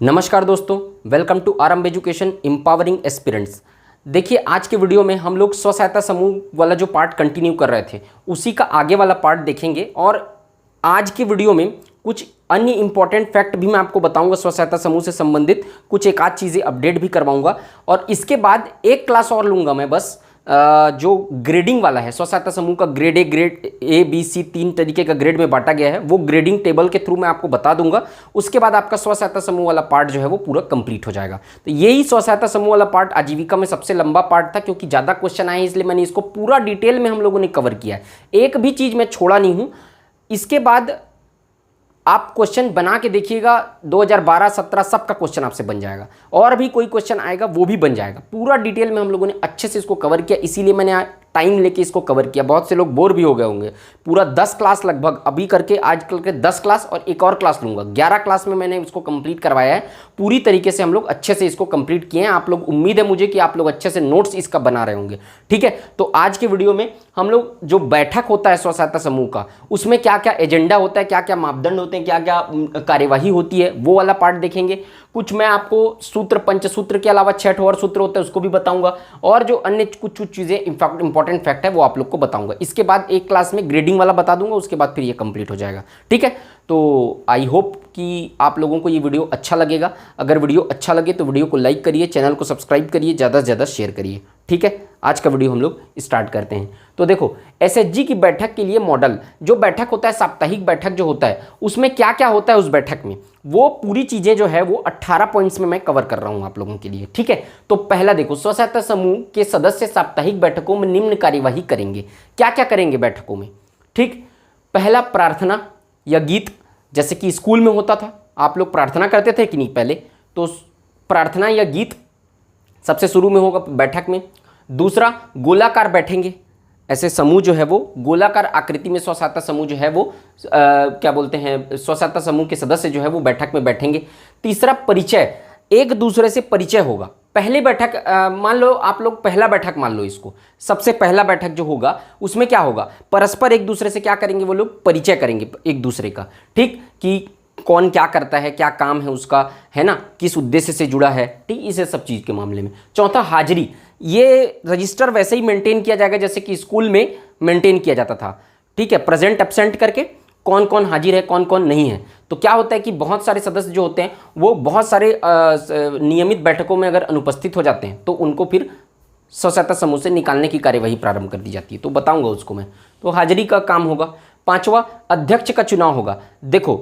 नमस्कार दोस्तों, welcome to आरंभ एजुकेशन एम्पावरिंग एस्पिरेंट्स। देखिए, आज के वीडियो में हम लोग स्व सहायता समूह वाला जो पार्ट कंटिन्यू कर रहे थे उसी का आगे वाला पार्ट देखेंगे। और आज के वीडियो में कुछ अन्य इंपॉर्टेंट फैक्ट भी मैं आपको बताऊंगा, स्व सहायता समूह से संबंधित कुछ एक आध चीज़ें अपडेट भी करवाऊंगा। और इसके बाद एक क्लास और लूँगा मैं, बस जो ग्रेडिंग वाला है, स्व सहायता समूह का ग्रेड ए बी सी 3 तरीके का ग्रेड में बांटा गया है, वो ग्रेडिंग टेबल के थ्रू मैं आपको बता दूंगा। उसके बाद आपका स्व सहायता समूह वाला पार्ट जो है वो पूरा कंप्लीट हो जाएगा। तो यही स्व सहायता समूह वाला पार्ट आजीविका में सबसे लंबा पार्ट था, क्योंकि ज़्यादा क्वेश्चन आए इसलिए मैंने इसको पूरा डिटेल में हम लोगों ने कवर किया है। एक भी चीज़ मैं छोड़ा नहीं हूँ। इसके बाद आप क्वेश्चन बना के देखिएगा, 2012-17 सबका क्वेश्चन आपसे बन जाएगा, और भी कोई क्वेश्चन आएगा वो भी बन जाएगा। पूरा डिटेल में हम लोगों ने अच्छे से इसको कवर किया, इसीलिए मैंने टाइम लेके इसको कवर किया। बहुत से लोग बोर भी हो गए होंगे। पूरा 10 क्लास लगभग अभी करके, आज कल के 10 क्लास और एक और क्लास लूँगा, 11 क्लास में मैंने इसको कंप्लीट करवाया है। पूरी तरीके से हम लोग अच्छे से इसको कंप्लीट किए हैं। आप लोग, उम्मीद है मुझे कि आप लोग अच्छे से नोट्स इसका बना रहे होंगे। ठीक है, तो आज के वीडियो में हम लोग जो बैठक होता है स्व सहायता समूह का, उसमें क्या क्या एजेंडा होता है, क्या क्या मापदंड होते हैं, क्या क्या कार्यवाही होती है, वो वाला पार्ट देखेंगे। कुछ मैं आपको सूत्र, पंचसूत्र के अलावा 6 और सूत्र होता है उसको भी बताऊंगा, और जो अन्य कुछ चीज़ें इंपॉर्टेंट फैक्ट है वो आप लोग को बताऊंगा। इसके बाद एक क्लास में ग्रेडिंग वाला बता दूंगा, उसके बाद फिर ये कंप्लीट हो जाएगा। ठीक है, तो आई होप कि आप लोगों को ये वीडियो अच्छा लगेगा। अगर वीडियो अच्छा लगे तो वीडियो को लाइक करिए, चैनल को सब्सक्राइब करिए, ज़्यादा से ज़्यादा शेयर करिए। ठीक है, आज का वीडियो हम लोग स्टार्ट करते हैं। तो देखो, एसएचजी की बैठक के लिए मॉडल, जो बैठक होता है, साप्ताहिक बैठक जो होता है, उसमें क्या क्या होता है उस बैठक में, वो पूरी चीज़ें जो है वो 18 पॉइंट्स में मैं कवर कर रहा हूँ आप लोगों के लिए। ठीक है, तो पहला देखो, स्व सहायता समूह के सदस्य साप्ताहिक बैठकों में निम्न कार्यवाही करेंगे। क्या क्या करेंगे बैठकों में? ठीक, पहला प्रार्थना या गीत, जैसे कि स्कूल में होता था, आप लोग प्रार्थना करते थे कि नहीं पहले, तो प्रार्थना या गीत सबसे शुरू में होगा बैठक में। दूसरा, गोलाकार बैठेंगे, ऐसे समूह जो है वो गोलाकार आकृति में स्व सहायता समूह जो है वो क्या बोलते हैं, स्व सहायता समूह के सदस्य जो है वो बैठक में बैठेंगे। तीसरा, परिचय, एक दूसरे से परिचय होगा। पहले बैठक, मान लो आप लोग पहला बैठक मान लो इसको, सबसे पहला बैठक जो होगा उसमें क्या होगा, परस्पर एक दूसरे से क्या करेंगे, वो लोग परिचय करेंगे एक दूसरे का। ठीक, कि कौन क्या करता है, क्या काम है उसका, है ना, किस उद्देश्य से जुड़ा है। ठीक, इसे सब चीज़ के मामले में। चौथा, हाजिरी, ये रजिस्टर वैसे ही मेंटेन किया जाएगा जैसे कि स्कूल में मेंटेन किया जाता था। ठीक है, प्रेजेंट एब्सेंट करके कौन कौन हाजिर है, कौन कौन नहीं है। तो क्या होता है कि बहुत सारे सदस्य जो होते हैं वो बहुत सारे नियमित बैठकों में अगर अनुपस्थित हो जाते हैं तो उनको फिर स्व सहायता समूह से निकालने की कार्यवाही प्रारंभ कर दी जाती है। तो बताऊंगा उसको मैं। तो हाजिरी का काम होगा। पांचवा, अध्यक्ष का चुनाव होगा। देखो,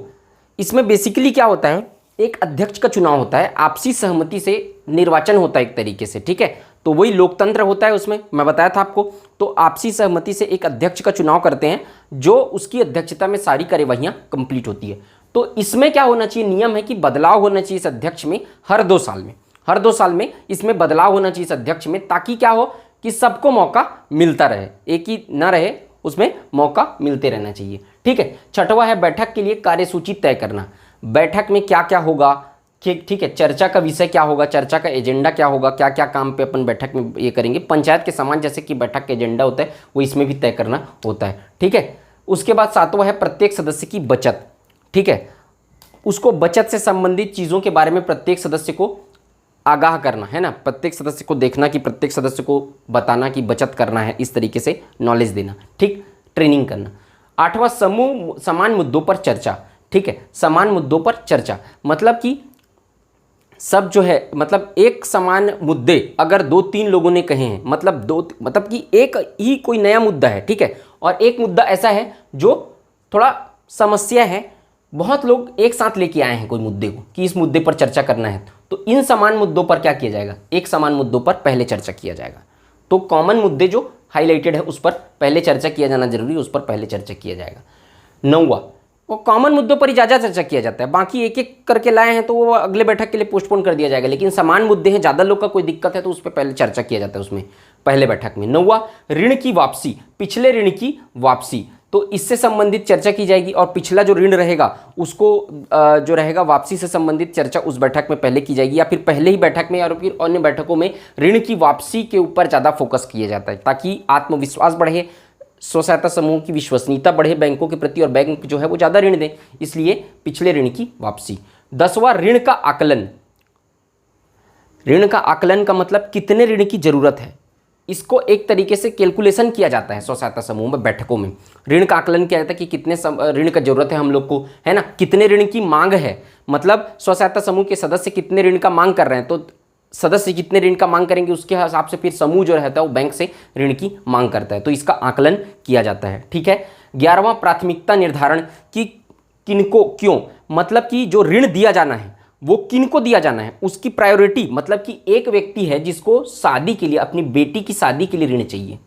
इसमें बेसिकली क्या होता है, एक अध्यक्ष का चुनाव होता है, आपसी सहमति से निर्वाचन होता है एक तरीके से। ठीक है, तो वही लोकतंत्र होता है, उसमें मैं बताया था आपको। तो आपसी सहमति से एक अध्यक्ष का चुनाव करते हैं, जो उसकी अध्यक्षता में सारी कार्यवाहियां कंप्लीट होती है। तो इसमें क्या होना चाहिए, नियम है कि बदलाव होना चाहिए इस अध्यक्ष में हर 2 साल में। हर 2 साल में इसमें बदलाव होना चाहिए इस अध्यक्ष में, ताकि क्या हो कि सबको मौका मिलता रहे, एक ही ना रहे, उसमें मौका मिलते रहना चाहिए। ठीक है, छठवां है बैठक के लिए कार्यसूची तय करना। बैठक में क्या क्या होगा, ठीक है, चर्चा का विषय क्या होगा, चर्चा का एजेंडा क्या होगा, क्या क्या काम पे अपन बैठक में ये करेंगे। पंचायत के समान जैसे कि बैठक का एजेंडा होता है वो इसमें भी तय करना होता है। ठीक है, उसके बाद सातवां है प्रत्येक सदस्य की बचत। ठीक है, उसको बचत से संबंधित चीज़ों के बारे में प्रत्येक सदस्य को आगाह करना है ना, प्रत्येक सदस्य को देखना कि प्रत्येक सदस्य को बताना कि बचत करना है, इस तरीके से नॉलेज देना। ठीक, ट्रेनिंग करना। आठवां, समूह समान मुद्दों पर चर्चा। ठीक है, समान मुद्दों पर चर्चा मतलब कि सब जो है, मतलब एक समान मुद्दे अगर 2-3 लोगों ने कहे हैं, मतलब कि एक ही कोई नया मुद्दा है। ठीक है, और एक मुद्दा ऐसा है जो थोड़ा समस्या है, बहुत लोग एक साथ लेके आए हैं कोई मुद्दे को कि इस मुद्दे पर चर्चा करना है, तो इन समान मुद्दों पर क्या किया जाएगा, एक समान मुद्दों पर पहले चर्चा किया जाएगा। तो कॉमन मुद्दे जो हाईलाइटेड है उस पर पहले चर्चा किया जाना जरूरी है, उस पर पहले चर्चा किया जाएगा। 9वां, वो कॉमन मुद्दों पर ही ज़्यादा चर्चा किया जाता है, बाकी एक एक करके लाए हैं तो वो अगले बैठक के लिए पोस्टपोन कर दिया जाएगा। लेकिन समान मुद्दे हैं, ज़्यादा लोग का कोई दिक्कत है तो उस पर पहले चर्चा किया जाता है उसमें पहले बैठक में। 9वां, ऋण की वापसी, पिछले ऋण की वापसी, तो इससे संबंधित चर्चा की जाएगी, और पिछला जो ऋण रहेगा उसको जो रहेगा वापसी से संबंधित चर्चा उस बैठक में पहले की जाएगी, या फिर पहले ही बैठक में, और फिर अन्य बैठकों में ऋण की वापसी के ऊपर ज़्यादा फोकस किया जाता है, ताकि आत्मविश्वास बढ़े, स्व सहायता समूह की विश्वसनीयता बढ़े बैंकों के प्रति, और बैंक जो है वो ज़्यादा ऋण दें, इसलिए पिछले ऋण की वापसी। 10वां ऋण का आकलन। ऋण का आकलन का मतलब कितने ऋण की जरूरत है, इसको एक तरीके से कैलकुलेशन किया जाता है स्व सहायता समूह में, बैठकों में। ऋण का आकलन किया जाता है कि कितने ऋण का जरूरत है हम लोग को, है ना, कितने ऋण की मांग है, मतलब स्व सहायता समूह के सदस्य कितने ऋण का मांग कर रहे हैं, तो सदस्य कितने ऋण का मांग करेंगे उसके हिसाब से फिर समूह जो रहता है वो बैंक से ऋण की मांग करता है, तो इसका आकलन किया जाता है। ठीक है। 11वां प्राथमिकता निर्धारण कि किनको क्यों, मतलब कि जो ऋण दिया जाना है वो किनको दिया जाना है, उसकी प्रायोरिटी, मतलब कि एक व्यक्ति है जिसको शादी के लिए, अपनी बेटी की शादी के लिए ऋण चाहिए,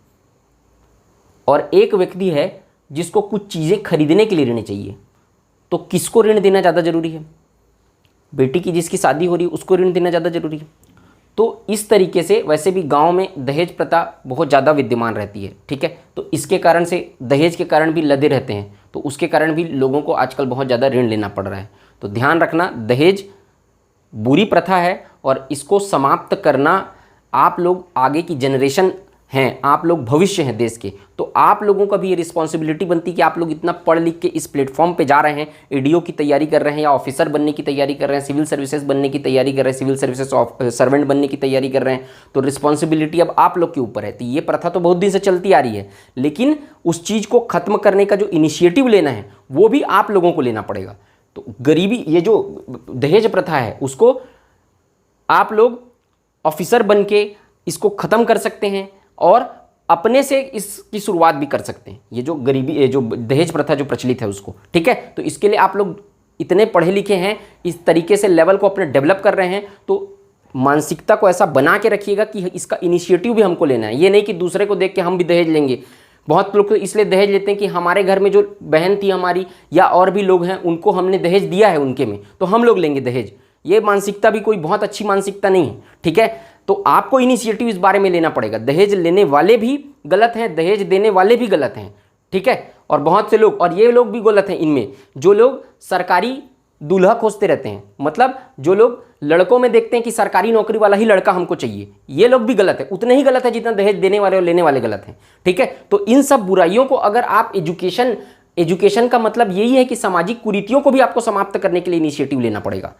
और एक व्यक्ति है जिसको कुछ चीज़ें खरीदने के लिए ऋण चाहिए, तो किसको ऋण देना ज़्यादा जरूरी है? बेटी की जिसकी शादी हो रही है उसको ऋण देना ज़्यादा जरूरी है। तो इस तरीके से वैसे भी गांव में दहेज प्रथा बहुत ज़्यादा विद्यमान रहती है। ठीक है। तो इसके कारण से दहेज के कारण भी लदे रहते हैं, तो उसके कारण भी लोगों को आजकल बहुत ज़्यादा ऋण लेना पड़ रहा है। तो ध्यान रखना, दहेज बुरी प्रथा है और इसको समाप्त करना, आप लोग आगे की जनरेशन हैं, आप लोग भविष्य हैं देश के, तो आप लोगों का भी ये रिस्पॉन्सिबिलिटी बनती है कि आप लोग इतना पढ़ लिख के इस प्लेटफॉर्म पे जा रहे हैं, एडीओ की तैयारी कर रहे हैं या ऑफिसर बनने की तैयारी कर रहे हैं, सिविल सर्विसेज बनने की तैयारी कर रहे हैं, सिविल सर्विसेज सर्वेंट बनने की तैयारी कर रहे हैं, तो रिस्पॉन्सिबिलिटी अब आप लोग के ऊपर है। तो ये प्रथा तो बहुत दिन से चलती आ रही है, लेकिन उस चीज़ को ख़त्म करने का जो इनिशिएटिव लेना है वो भी आप लोगों को लेना पड़ेगा। तो गरीबी, ये जो दहेज प्रथा है उसको आप लोग ऑफिसर बन के इसको ख़त्म कर सकते हैं और अपने से इसकी शुरुआत भी कर सकते हैं। ये जो गरीबी, ये जो दहेज प्रथा जो प्रचलित है उसको, ठीक है। तो इसके लिए आप लोग इतने पढ़े लिखे हैं, इस तरीके से लेवल को अपने डेवलप कर रहे हैं, तो मानसिकता को ऐसा बना के रखिएगा कि इसका इनिशिएटिव भी हमको लेना है। ये नहीं कि दूसरे को देख के हम भी दहेज लेंगे। बहुत लोग तो इसलिए दहेज लेते हैं कि हमारे घर में जो बहन थी हमारी या और भी लोग हैं उनको हमने दहेज दिया है उनके में, तो हम लोग लेंगे दहेज। ये मानसिकता भी कोई बहुत अच्छी मानसिकता नहीं है। ठीक है। तो आपको इनिशिएटिव इस बारे में लेना पड़ेगा। दहेज लेने वाले भी गलत हैं, दहेज देने वाले भी गलत हैं। ठीक है। और बहुत से लोग, और ये लोग भी गलत हैं इनमें, जो लोग सरकारी दूल्हा खोजते रहते हैं, मतलब जो लोग लड़कों में देखते हैं कि सरकारी नौकरी वाला ही लड़का हमको चाहिए, ये लोग भी गलत है। उतने ही गलत है जितना दहेज देने वाले और लेने वाले गलत हैं। ठीक है। तो इन सब बुराइयों को अगर आप एजुकेशन का मतलब यही है कि सामाजिक कुरीतियों को भी आपको समाप्त करने के लिए इनिशिएटिव लेना पड़ेगा।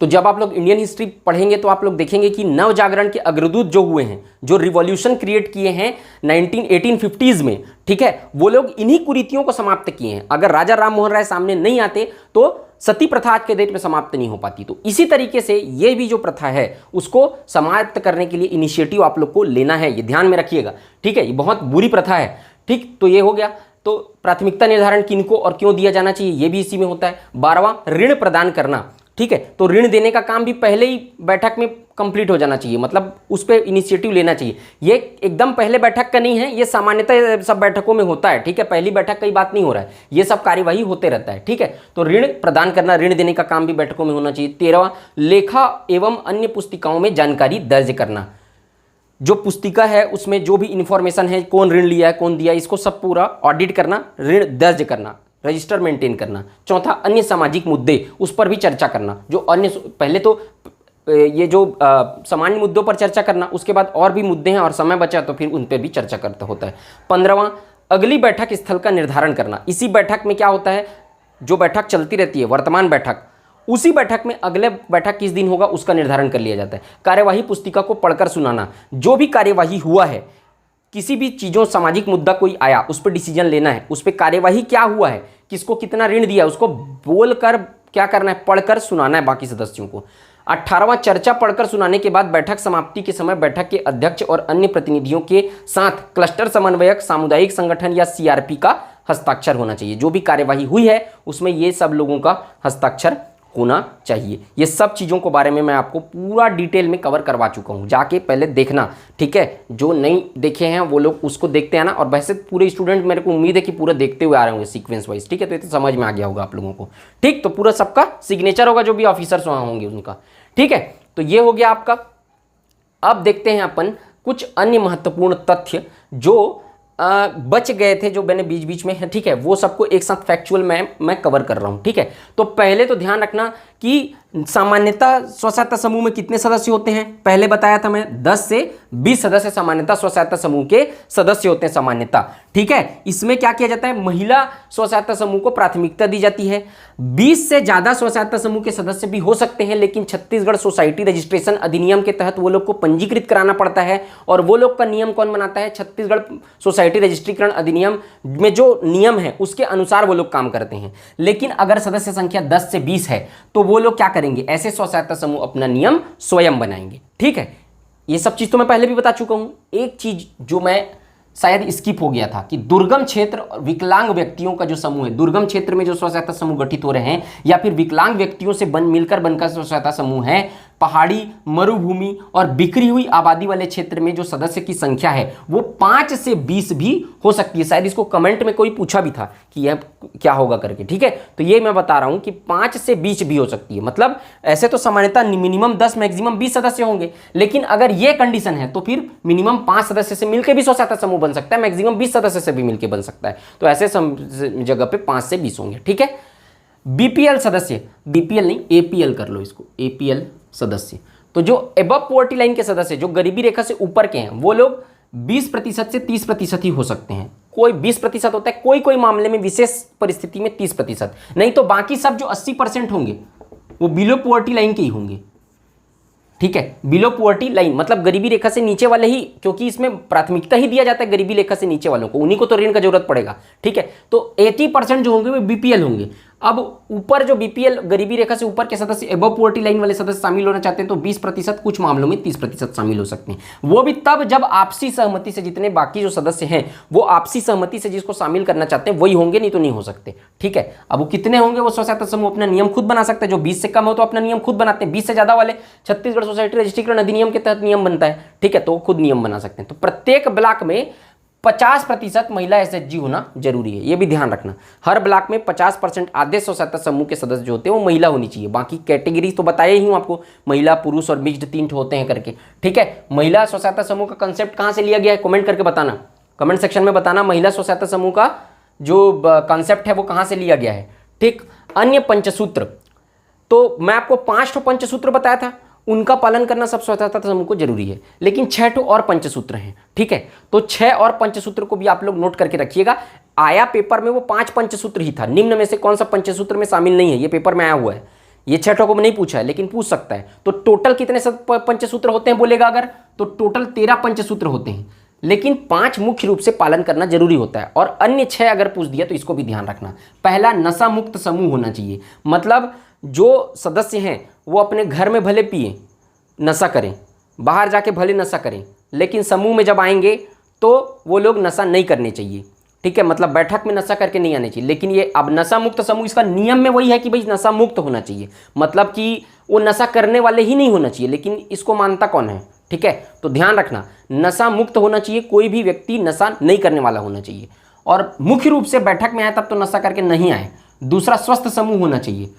तो जब आप लोग इंडियन हिस्ट्री पढ़ेंगे तो आप लोग देखेंगे कि नव जागरण के अग्रदूत जो हुए हैं, जो रिवॉल्यूशन क्रिएट किए हैं 1850s में, ठीक है, वो लोग इन्हीं कुरीतियों को समाप्त किए हैं। अगर राजा राम मोहन राय सामने नहीं आते तो सती प्रथा आज के डेट में समाप्त नहीं हो पाती। तो इसी तरीके से ये भी जो प्रथा है उसको समाप्त करने के लिए इनिशिएटिव आप लोग को लेना है, ये ध्यान में रखिएगा। ठीक है। ये बहुत बुरी प्रथा है। ठीक, तो ये हो गया। तो प्राथमिकता निर्धारण किनको और क्यों दिया जाना चाहिए ये भी इसी में होता है। 12वां ऋण प्रदान करना। ठीक है। तो ऋण देने का काम भी पहले ही बैठक में कंप्लीट हो जाना चाहिए, मतलब उस पर इनिशिएटिव लेना चाहिए। ये एकदम पहले बैठक का नहीं है, ये सामान्यतः सब बैठकों में होता है। ठीक है। पहली बैठक की बात नहीं हो रहा है, ये सब कार्यवाही होते रहता है। ठीक है। तो ऋण प्रदान करना, ऋण देने का काम भी बैठकों में होना चाहिए। 13वां लेखा एवं अन्य पुस्तिकाओं में जानकारी दर्ज करना। जो पुस्तिका है उसमें जो भी इंफॉर्मेशन है, कौन ऋण लिया है, कौन दिया है, इसको सब पूरा ऑडिट करना, ऋण दर्ज करना, रजिस्टर मेंटेन करना। चौथा अन्य सामाजिक मुद्दे, उस पर भी चर्चा करना। जो अन्य, पहले तो ये जो सामान्य मुद्दों पर चर्चा करना, उसके बाद और भी मुद्दे हैं और समय बचा तो फिर उन पर भी चर्चा करता होता है। 15वां अगली बैठक स्थल का निर्धारण करना। इसी बैठक में क्या होता है, जो बैठक चलती रहती है वर्तमान बैठक, उसी बैठक में अगले बैठक किस दिन होगा उसका निर्धारण कर लिया जाता है। कार्यवाही पुस्तिका को पढ़कर सुनाना। जो भी कार्यवाही हुआ है, किसी भी चीज़ों, सामाजिक मुद्दा कोई आया उस पर डिसीजन लेना है, उस पर कार्यवाही क्या हुआ है, किसको कितना ऋण दिया, उसको बोलकर क्या करना है, पढ़कर सुनाना है बाकी सदस्यों को। 18वां चर्चा पढ़कर सुनाने के बाद बैठक समाप्ति के समय बैठक के अध्यक्ष और अन्य प्रतिनिधियों के साथ क्लस्टर समन्वयक, सामुदायिक संगठन या सीआरपी का हस्ताक्षर होना चाहिए। जो भी कार्यवाही हुई है उसमें ये सब लोगों का हस्ताक्षर होना चाहिए। ये सब चीज़ों को बारे में मैं आपको पूरा डिटेल में कवर करवा चुका हूँ, जाके पहले देखना। ठीक है। जो नहीं देखे हैं वो लोग उसको देखते आना। और वैसे पूरे स्टूडेंट, मेरे को उम्मीद है कि पूरा देखते हुए आ रहे होंगे सीक्वेंस वाइज। ठीक है। तो ये तो समझ में आ गया होगा आप लोगों को। ठीक, तो पूरा सबका सिग्नेचर होगा, जो भी ऑफिसर्स वहाँ होंगे उनका। ठीक है। तो ये हो गया आपका। अब देखते हैं अपन कुछ अन्य महत्वपूर्ण तथ्य जो बच गए थे, जो मैंने बीच बीच में है। ठीक है। वो सबको एक साथ फैक्चुअल मैं कवर कर रहा हूँ। ठीक है। तो पहले तो ध्यान रखना कि सामान्यता स्व सहायता समूह में कितने सदस्य होते हैं। पहले बताया था मैं 10 से 20 सदस्य सामान्यता स्व सहायता समूह के सदस्य होते हैं सामान्यता। ठीक है, इसमें क्या किया जाता है, महिला स्व सहायता समूह को प्राथमिकता दी जाती है। 20 से ज्यादा स्व सहायता समूह के सदस्य भी हो सकते हैं, लेकिन छत्तीसगढ़ सोसाइटी रजिस्ट्रेशन अधिनियम के तहत वो लोग को पंजीकृत कराना पड़ता है। और वो लोग का नियम कौन बनाता है, छत्तीसगढ़ सोसाइटी रजिस्ट्रीकरण अधिनियम में जो नियम है उसके अनुसार वो लोग काम करते हैं। लेकिन अगर सदस्य संख्या 10 से 20 है तो वो लोग क्या करेंगे, ऐसे स्व सहायता समूह अपना नियम स्वयं बनाएंगे। ठीक है, ये सब चीज तो मैं पहले भी बता चुका हूं। एक चीज जो मैं शायद स्किप हो गया था कि दुर्गम क्षेत्र और विकलांग व्यक्तियों का जो समूह है, दुर्गम क्षेत्र में जो स्व सहायता समूह गठित हो रहे हैं या फिर विकलांग व्यक्तियों से मिलकर बनकर स्व सहायता समूह है, पहाड़ी, मरुभूमि और बिखरी हुई आबादी वाले क्षेत्र में जो सदस्य की संख्या है वो 5 से 20 भी हो सकती है। शायद इसको कमेंट में कोई पूछा भी था कि यह क्या होगा करके। ठीक है, तो ये मैं बता रहा हूं कि 5 से 20 भी हो सकती है। मतलब ऐसे तो सामान्यतः मिनिमम 10 मैक्सिमम 20 सदस्य होंगे, लेकिन अगर ये कंडीशन है तो फिर मिनिमम 5 सदस्य से मिलकर भी स्व सहायता समूह बन सकता है, मैक्सिमम 20 सदस्य से भी मिलकर बन सकता है। तो ऐसे जगह पे 5 से 20 होंगे। ठीक है, बीपीएल सदस्य, बीपीएल नहीं एपीएल कर लो इसको, एपीएल सदस्य, तो जो एबव पॉवर्टी लाइन के सदस्य, जो गरीबी रेखा से ऊपर के हैं, वो लोग 20% से 30% ही हो सकते हैं। कोई 20% होता है, कोई कोई मामले में विशेष परिस्थिति में 30%, नहीं तो बाकी सब जो 80% होंगे वो बिलो पॉवर्टी लाइन के ही होंगे। ठीक है, बिलो पॉवर्टी लाइन मतलब गरीबी रेखा से नीचे वाले ही, क्योंकि इसमें प्राथमिकता ही दिया जाता है गरीबी रेखा से नीचे वालों को, उन्हीं को तो ऋण का जरूरत पड़ेगा। ठीक है, तो 80% जो होंगे वो बीपीएल होंगे। अब ऊपर जो बीपीएल गरीबी रेखा से ऊपर के सदस्य, एबव पॉवर्टी लाइन वाले सदस्य शामिल होना चाहते हैं तो 20%, कुछ मामलों में 30% शामिल हो सकते हैं। वो भी तब जब आपसी सहमति से, जितने बाकी जो सदस्य हैं वो आपसी सहमति से जिसको शामिल करना चाहते हैं वही होंगे, नहीं तो नहीं हो सकते। ठीक है, अब वो कितने होंगे, वो स्व सहायता समूह अपना नियम खुद बना सकते हैं। जो 20 से कम हो तो अपना नियम खुद बनाते हैं, 20 से ज्यादा वाले छत्तीसगढ़ सोसाइटी रजिस्ट्रीकरण अधिनियम के तहत नियम बनता है। ठीक है, तो खुद नियम बना सकते हैं। तो प्रत्येक ब्लॉक में 50% महिला एसएचजी होना जरूरी है, ये भी ध्यान रखना। हर ब्लॉक में 50% आधे स्व सहायता समूह के सदस्य जो होते हैं वो महिला होनी चाहिए। बाकी कैटेगरी तो बताया ही हूं आपको, महिला, पुरुष और मिक्स्ड 3 होते हैं करके। ठीक है, महिला स्व सहायता समूह का कंसेप्ट कहां से लिया गया है, कमेंट करके बताना, कमेंट सेक्शन में बताना महिला स्व सहायता समूह का जो कंसेप्ट है वो कहां से लिया गया है। ठीक, अन्य पंचसूत्र, तो मैं आपको 5 पंचसूत्र बताया था, उनका पालन करना सब स्व सहायता समूह को जरूरी है, लेकिन 6 और पंचसूत्र हैं। ठीक है, तो 6 और पंचसूत्र को भी आप लोग नोट करके रखिएगा। आया पेपर में वो 5 पंचसूत्र ही था, निम्न में से कौन सा पंचसूत्र में शामिल नहीं है, ये पेपर में आया हुआ है। ये 6 को नहीं पूछा है लेकिन पूछ सकता है। तो टोटल कितने पंचसूत्र होते हैं बोलेगा अगर, तो टोटल 13 पंचसूत्र होते हैं, लेकिन 5 मुख्य रूप से पालन करना जरूरी होता है और अन्य 6 अगर पूछ दिया तो इसको भी ध्यान रखना। पहला, नशा मुक्त समूह होना चाहिए, मतलब जो सदस्य हैं वो अपने घर में भले पिए, नशा करें, बाहर जाके भले नशा करें, लेकिन समूह में जब आएंगे तो वो लोग नशा नहीं करने चाहिए। ठीक है, मतलब बैठक में नशा करके नहीं आने चाहिए। लेकिन ये अब नशा मुक्त समूह, इसका नियम में वही है कि भाई नशा मुक्त होना चाहिए, मतलब कि वो नशा करने वाले ही नहीं होना चाहिए, लेकिन इसको मानता कौन है। ठीक है, तो ध्यान रखना, नशा मुक्त होना चाहिए, कोई भी व्यक्ति नशा नहीं करने वाला होना चाहिए, और मुख्य रूप से बैठक में आए तब तो नशा करके नहीं आए। दूसरा, स्वस्थ समूह होना चाहिए।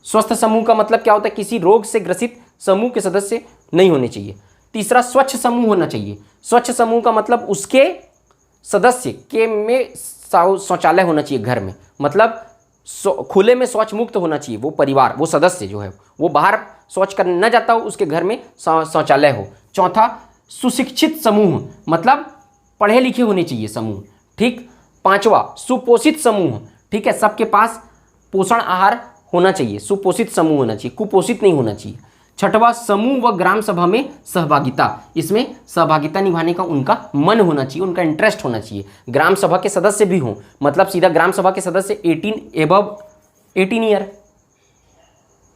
स्वस्थ समूह का मतलब क्या होता है, किसी रोग से ग्रसित समूह के सदस्य नहीं होने चाहिए। तीसरा, स्वच्छ समूह होना चाहिए। स्वच्छ समूह का मतलब उसके सदस्य के में शौचालय होना चाहिए घर में, मतलब खुले में शौच मुक्त होना चाहिए वो परिवार, वो सदस्य जो है वो बाहर शौच करने न जाता हो, उसके घर में शौचालय हो। चौथा, सुशिक्षित समूह, मतलब पढ़े लिखे होने चाहिए समूह। ठीक, पांचवा, सुपोषित समूह। ठीक है, सबके पास पोषण आहार होना चाहिए, सुपोषित समूह होना चाहिए, कुपोषित नहीं होना चाहिए। छठवां, समूह व ग्राम सभा में सहभागिता, इसमें सहभागिता निभाने का उनका मन होना चाहिए, उनका इंटरेस्ट होना चाहिए। ग्राम सभा के सदस्य भी हों, मतलब सीधा ग्राम सभा के सदस्य 18 ईयर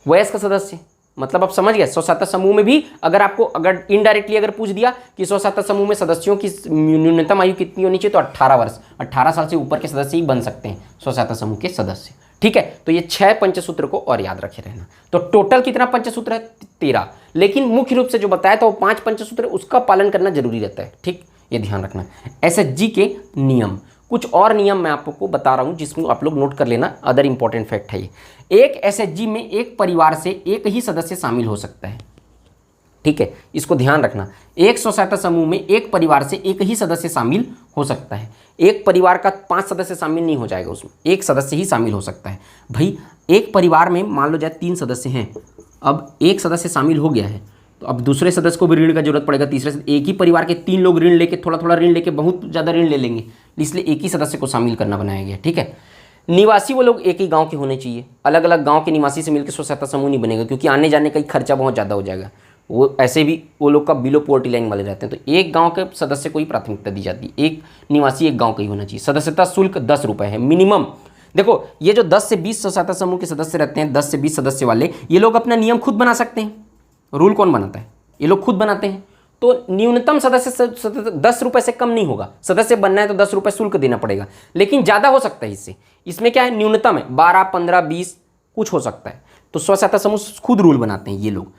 वयस्क सदस्य, मतलब आप समझ गए। स्व सहायता समूह में भी अगर आपको अगर इनडायरेक्टली अगर पूछ दिया कि स्व सहायता समूह में सदस्यों की न्यूनतम आयु कितनी होनी चाहिए, तो 18 वर्ष, 18 साल से ऊपर के सदस्य ही बन सकते हैं स्व सहायता समूह के सदस्य। ठीक है, तो ये 6 पंचसूत्र को और याद रखे रहना। तो टोटल कितना पंचसूत्र है, 13, लेकिन मुख्य रूप से जो बताया था वो 5 पंचसूत्र, उसका पालन करना जरूरी रहता है। ठीक, ये ध्यान रखना। एसएचजी के नियम, कुछ और नियम मैं आपको बता रहा हूं जिसमें आप लोग नोट कर लेना, अदर इंपॉर्टेंट फैक्ट है ये। एक एसएचजी में एक परिवार से एक ही सदस्य शामिल हो सकता है। ठीक है, इसको ध्यान रखना। एक स्व सहायता समूह में एक परिवार से एक ही सदस्य शामिल हो सकता है। एक परिवार का 5 सदस्य शामिल नहीं हो जाएगा, उसमें एक सदस्य ही शामिल हो सकता है। भाई एक परिवार में मान लो जाए 3 सदस्य हैं, अब एक सदस्य शामिल हो गया है, तो अब दूसरे सदस्य को भी ऋण का जरूरत पड़ेगा, तीसरे से एक ही परिवार के 3 लोग ऋण लेके थोड़ा थोड़ा ऋण लेके बहुत ज़्यादा ऋण ले लेंगे, इसलिए एक ही सदस्य को शामिल करना बनाया गया। ठीक है, निवासी वो लोग एक ही गांव के होने चाहिए, अलग अलग गांव के निवासी से मिलकर स्व सहायता समूह नहीं बनेगा, क्योंकि आने जाने का खर्चा बहुत ज़्यादा हो जाएगा। वो ऐसे भी वो लोग का बिलो पोवर्टी लाइन वाले रहते हैं, तो एक गांव के सदस्य को ही प्राथमिकता दी जाती है, एक निवासी एक गांव का ही होना चाहिए। सदस्यता शुल्क 10 रुपये है मिनिमम। देखो ये जो 10 से 20 स्व सहायता समूह के सदस्य रहते हैं, 10 से 20 सदस्य वाले, ये लोग अपना नियम खुद बना सकते हैं। रूल कौन बनाता है? ये लोग खुद बनाते हैं। तो न्यूनतम सदस्य 10 रुपये से कम नहीं होगा। सदस्य बनना है तो 10 रुपये शुल्क देना पड़ेगा, लेकिन ज़्यादा हो सकता है इससे। इसमें क्या है, न्यूनतम है 12, 15, 20 कुछ हो सकता है। तो स्व सहायता समूह खुद रूल बनाते हैं ये लोग।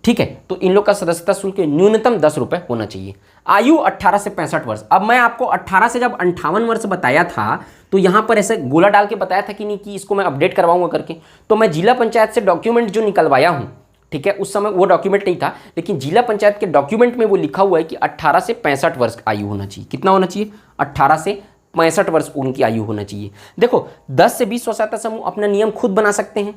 ठीक है, तो इन लोग का सदस्यता शुल्क न्यूनतम 10 रुपये होना चाहिए। आयु 18 से 65 वर्ष। अब मैं आपको 18 से जब 58 वर्ष बताया था, तो यहाँ पर ऐसे गोला डाल के बताया था कि नहीं कि इसको मैं अपडेट करवाऊंगा करके। तो मैं जिला पंचायत से डॉक्यूमेंट जो निकलवाया हूँ, ठीक है, उस समय वो डॉक्यूमेंट नहीं था, लेकिन जिला पंचायत के डॉक्यूमेंट में वो लिखा हुआ है कि 18 से 65 वर्ष आयु होना चाहिए। कितना होना चाहिए? 18 से 65 वर्ष उनकी आयु होना चाहिए। देखो 10 से 20 स्व सहायता समूह अपना नियम खुद बना सकते हैं,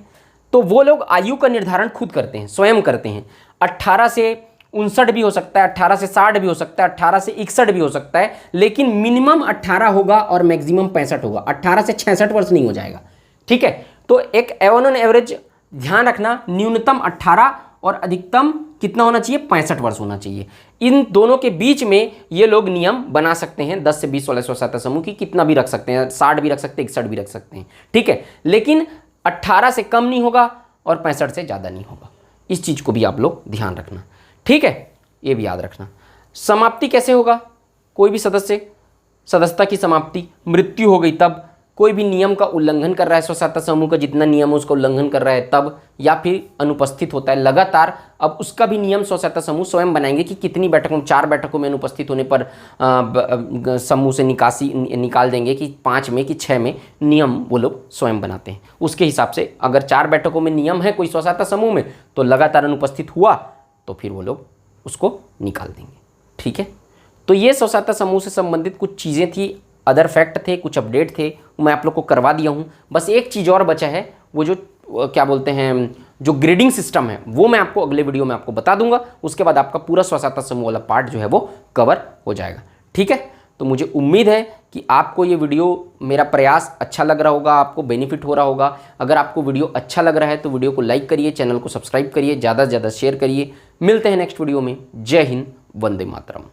तो वो लोग आयु का निर्धारण खुद करते हैं, स्वयं करते हैं। 18 से 59 भी हो सकता है, 18 से 60 भी हो सकता है, 18 से 61 भी हो सकता है, लेकिन मिनिमम 18 होगा और मैक्सिमम 65 होगा। 18 से 66 वर्ष नहीं हो जाएगा। ठीक है, तो एक ऑन एवरेज ध्यान रखना, न्यूनतम 18 और अधिकतम कितना होना चाहिए? 65 वर्ष होना चाहिए। इन दोनों के बीच में ये लोग नियम बना सकते हैं। 10 से 20 वाले स्व सहायता समूह की कितना भी रख सकते हैं, 60 भी रख सकते हैं, 61 भी रख सकते हैं। ठीक है, लेकिन 18 से कम नहीं होगा और 65 से ज़्यादा नहीं होगा। इस चीज़ को भी आप लोग ध्यान रखना। ठीक है, ये भी याद रखना। समाप्ति कैसे होगा? कोई भी सदस्यता की समाप्ति, मृत्यु हो गई तब, कोई भी नियम का उल्लंघन कर रहा है, स्व सहायता समूह का जितना नियम है उसका उल्लंघन कर रहा है तब, या फिर अनुपस्थित होता है लगातार, अब उसका भी नियम स्व सहायता समूह स्वयं बनाएंगे कि कितनी बैठकों, 4 बैठकों में अनुपस्थित होने पर समूह से निकाल देंगे कि 5 में कि 6 में, नियम वो लोग स्वयं बनाते हैं। उसके हिसाब से अगर 4 बैठकों में नियम है कोई स्व सहायता समूह में, तो लगातार अनुपस्थित हुआ तो फिर वो लोग उसको निकाल देंगे। ठीक है, तो ये स्व सहायता समूह से संबंधित कुछ चीज़ें थी, अदर फैक्ट थे, कुछ अपडेट थे, मैं आप लोग को करवा दिया हूँ। बस एक चीज़ और बचा है, वो जो क्या बोलते हैं, जो ग्रेडिंग सिस्टम है, वो मैं आपको अगले वीडियो में आपको बता दूंगा। उसके बाद आपका पूरा स्व सहायता समूह वाला पार्ट जो है वो कवर हो जाएगा। ठीक है, तो मुझे उम्मीद है कि आपको ये वीडियो, मेरा प्रयास अच्छा लग रहा होगा, आपको बेनिफिट हो रहा होगा। अगर आपको वीडियो अच्छा लग रहा है तो वीडियो को लाइक करिए, चैनल को सब्सक्राइब करिए, ज़्यादा से ज़्यादा शेयर करिए। मिलते हैं नेक्स्ट वीडियो में। जय हिंद, वंदे मातरम।